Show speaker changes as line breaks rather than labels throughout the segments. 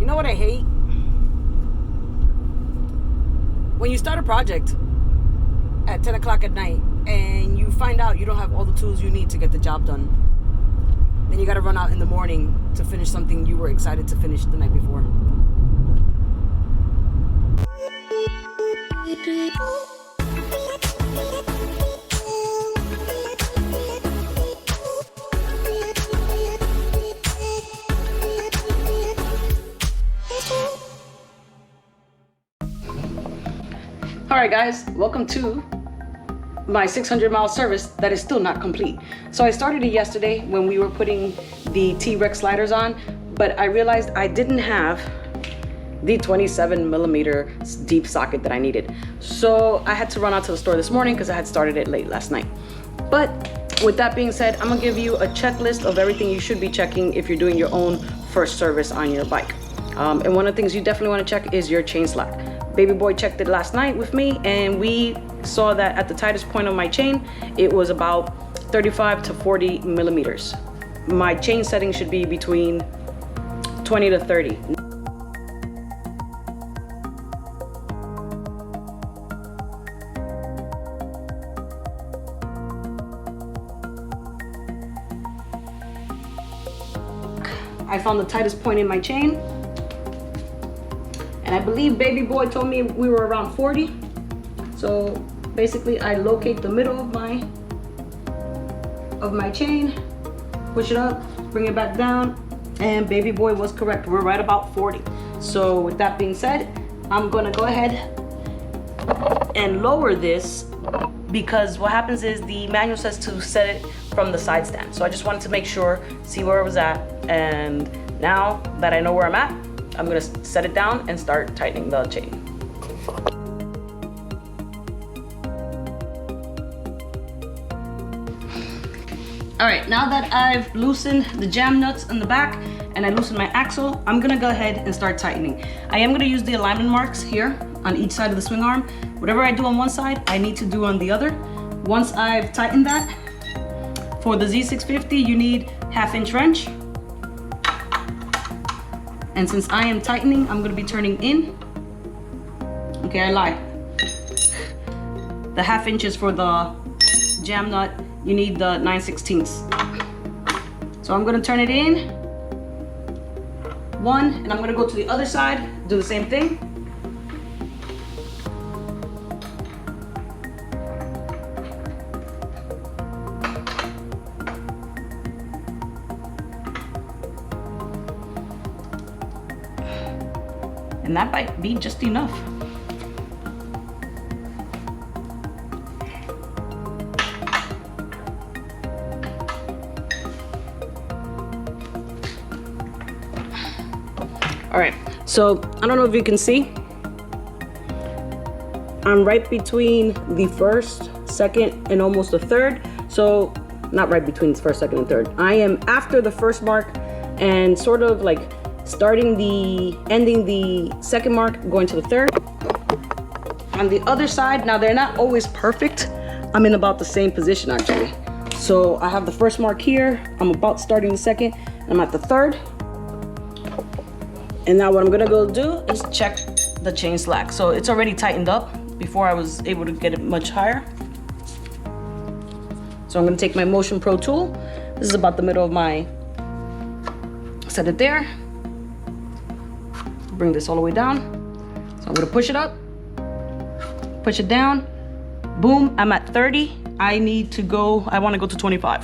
know what I hate? When you start a project at 10 o'clock at night and you find out you don't have all the tools you need to get the job done. Then you gotta run out in the morning to finish something you were excited to finish the night before. Alright guys, welcome to my 600-mile service that is still not complete. So I started it yesterday when we were putting the T-Rex sliders on, but I realized I didn't have the 27mm deep socket that I needed. So I had to run out to the store this morning because I had started it late last night. But with that being said, I'm gonna give you a checklist of everything you should be checking if you're doing your own first service on your bike. And one of the things you definitely want to check is your chain slack. Baby boy checked it last night with me and we saw that at the tightest point of my chain, it was about 35 to 40 millimeters. My chain setting should be between 20 to 30. I found the tightest point in my chain. And I believe baby boy told me we were around 40. So basically I locate the middle of my chain, push it up, bring it back down, and baby boy was correct. We're right about 40. So with that being said, I'm gonna go ahead and lower this because what happens is the manual says to set it from the side stand. So I just wanted to make sure, see where it was at, and now that I know where I'm at, I'm gonna set it down and start tightening the chain. All right, now that I've loosened the jam nuts in the back and I loosened my axle, I'm gonna go ahead and start tightening. I am gonna use the alignment marks here on each side of the swing arm. Whatever I do on one side, I need to do on the other. Once I've tightened that, for the Z650, you need 1/2 inch wrench. And since I am tightening, I'm gonna be turning in. Okay, I lied. The 1/2 inch is for the jam nut. You need the 9/16. So I'm gonna turn it in. One, and I'm gonna go to the other side, do the same thing. And that might be just enough. All right, so I don't know if you can see, I'm right between the first, second, and almost the third. So not right between the first, second, and third. I am after the first mark and sort of like ending the second mark, going to the third. On the other side, now they're not always perfect. I'm in about the same position actually. So I have the first mark here, I'm about starting the second, and I'm at the third. And now what I'm gonna go do is check the chain slack. So it's already tightened up before I was able to get it much higher. So I'm gonna take my Motion Pro tool. This is about the middle of my, set it there. Bring this all the way down. So I'm gonna push it up, push it down, boom, I'm at 30. I need to go, I wanna go to 25.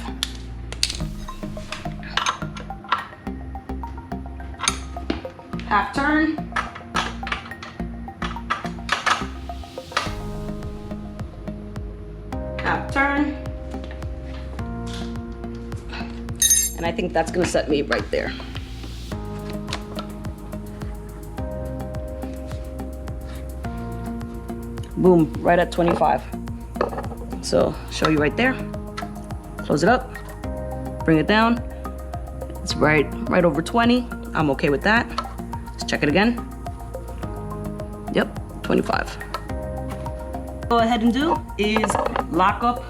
Half turn. Half turn. And I think that's gonna set me right there. Boom, right at 25. So show you right there. Close it up, bring it down. It's right over 20. I'm okay with that. Let's check it again. Yep, 25. Go ahead and do is lock up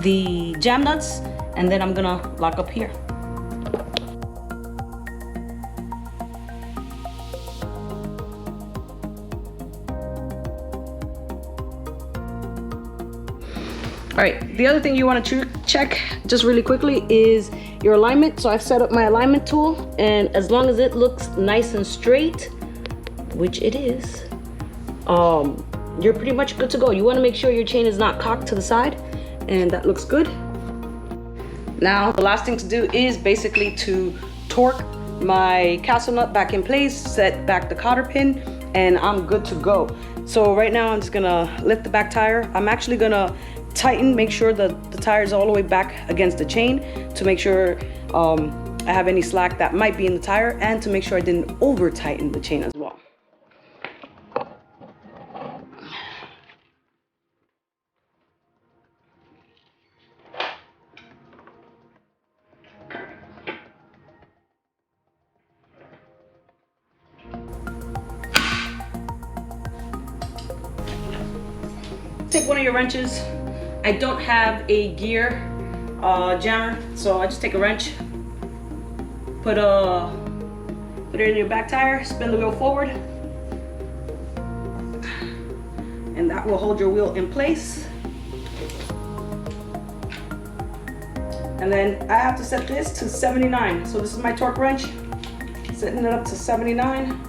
the jam nuts, and then I'm gonna lock up here. All right, the other thing you want to check just really quickly is your alignment. So I've set up my alignment tool, and as long as it looks nice and straight, which it is, you're pretty much good to go. You want to make sure your chain is not cocked to the side, and that looks good. Now, the last thing to do is basically to torque my castle nut back in place, set back the cotter pin, and I'm good to go. So right now I'm just gonna lift the back tire. I'm actually gonna tighten, make sure that the tire is all the way back against the chain to make sure I have any slack that might be in the tire, and to make sure I didn't over tighten the chain as well. Take one of your wrenches. I don't have a gear jammer, so I just take a wrench, put it in your back tire, spin the wheel forward, and that will hold your wheel in place. And then I have to set this to 79. So this is my torque wrench, setting it up to 79.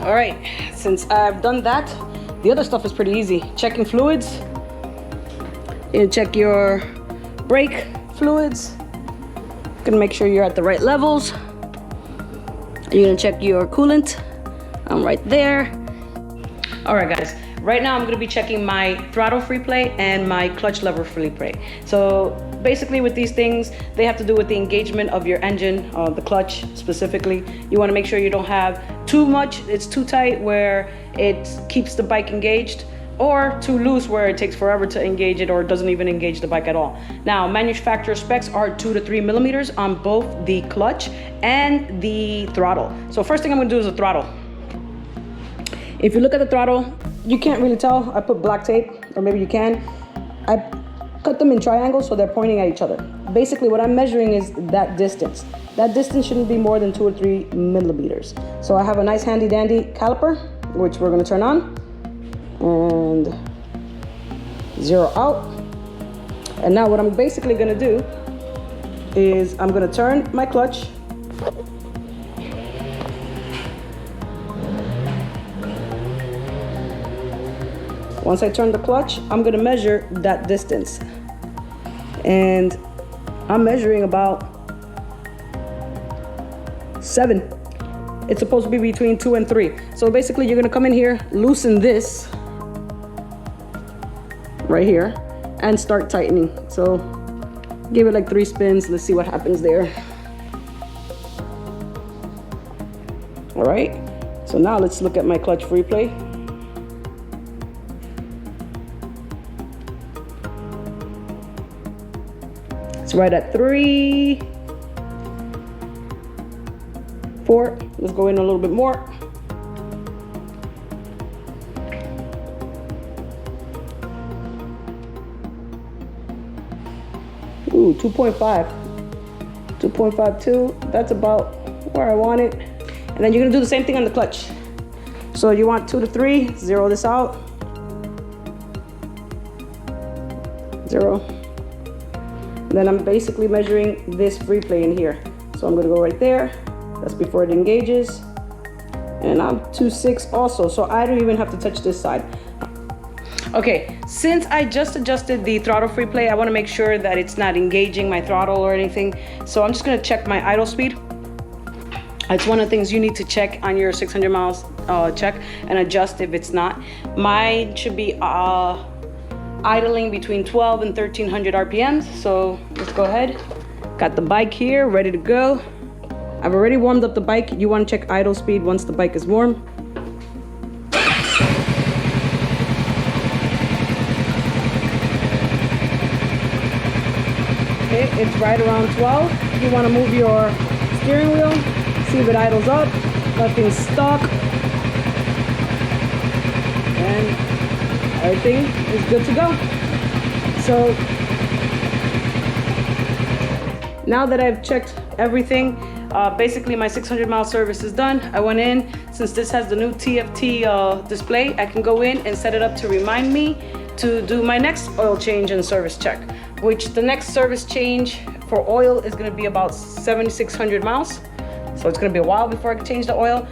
All right, since I've done that, the other stuff is pretty easy. Checking fluids. You check your brake fluids. Gonna make sure you're at the right levels. You're gonna check your coolant. I'm right there. All right, guys. Right now I'm gonna be checking my throttle free play and my clutch lever free play. So basically with these things, they have to do with the engagement of your engine, the clutch specifically. You wanna make sure you don't have too much, it's too tight where it keeps the bike engaged, or too loose where it takes forever to engage it or doesn't even engage the bike at all. Now, manufacturer specs are 2 to 3 millimeters on both the clutch and the throttle. So first thing I'm gonna do is the throttle. If you look at the throttle, you can't really tell. I put black tape, or maybe you can. I cut them in triangles so they're pointing at each other. Basically what I'm measuring is that distance. That distance shouldn't be more than 2 or 3 millimeters. So I have a nice handy dandy caliper, which we're gonna turn on, and zero out. And now what I'm basically gonna do is I'm gonna turn my clutch. Once I turn the clutch, I'm gonna measure that distance. And I'm measuring about 7. It's supposed to be between 2 and 3. So basically you're gonna come in here, loosen this right here, and start tightening. So give it like 3 spins. Let's see what happens there. All right, so now let's look at my clutch free play. It's right at 3, 4. Let's go in a little bit more. Ooh, 2.5. 2.52. That's about where I want it. And then you're gonna do the same thing on the clutch. So you want 2 to 3, zero this out. 0. Then I'm basically measuring this free play in here. So I'm gonna go right there. That's before it engages. And I'm 2.6 also, so I don't even have to touch this side. Okay, since I just adjusted the throttle free play, I wanna make sure that it's not engaging my throttle or anything. So I'm just gonna check my idle speed. It's one of the things you need to check on your 600 miles check and adjust if it's not. Mine should be idling between 12 and 1300 RPMs. So let's go ahead. Got the bike here, ready to go. I've already warmed up the bike. You want to check idle speed once the bike is warm. Okay, it's right around 12. You want to move your steering wheel, see if it idles up, nothing's stuck, and everything is good to go. So now that I've checked everything, basically my 600 mile service is done. I went in, since this has the new TFT display, I can go in and set it up to remind me to do my next oil change and service check, which the next service change for oil is gonna be about 7,600 miles. So it's gonna be a while before I can change the oil,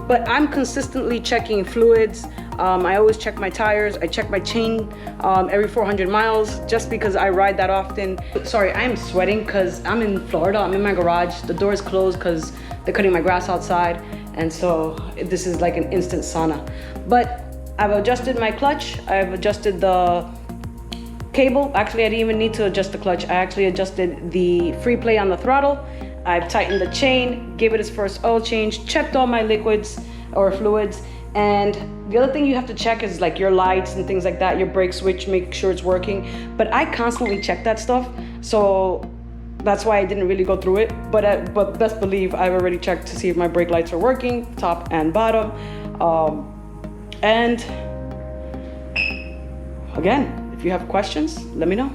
but I'm consistently checking fluids. I always check my tires. I check my chain every 400 miles just because I ride that often. Sorry, I am sweating because I'm in Florida. I'm in my garage. The door is closed because they're cutting my grass outside. And so this is like an instant sauna. But I've adjusted my clutch. I've adjusted the cable. Actually, I didn't even need to adjust the clutch. I actually adjusted the free play on the throttle. I've tightened the chain, gave it its first oil change, checked all my liquids or fluids. And the other thing you have to check is like your lights and things like that, your brake switch, make sure it's working. But I constantly check that stuff. So that's why I didn't really go through it. But best believe I've already checked to see if my brake lights are working, top and bottom. And again, if you have questions, let me know.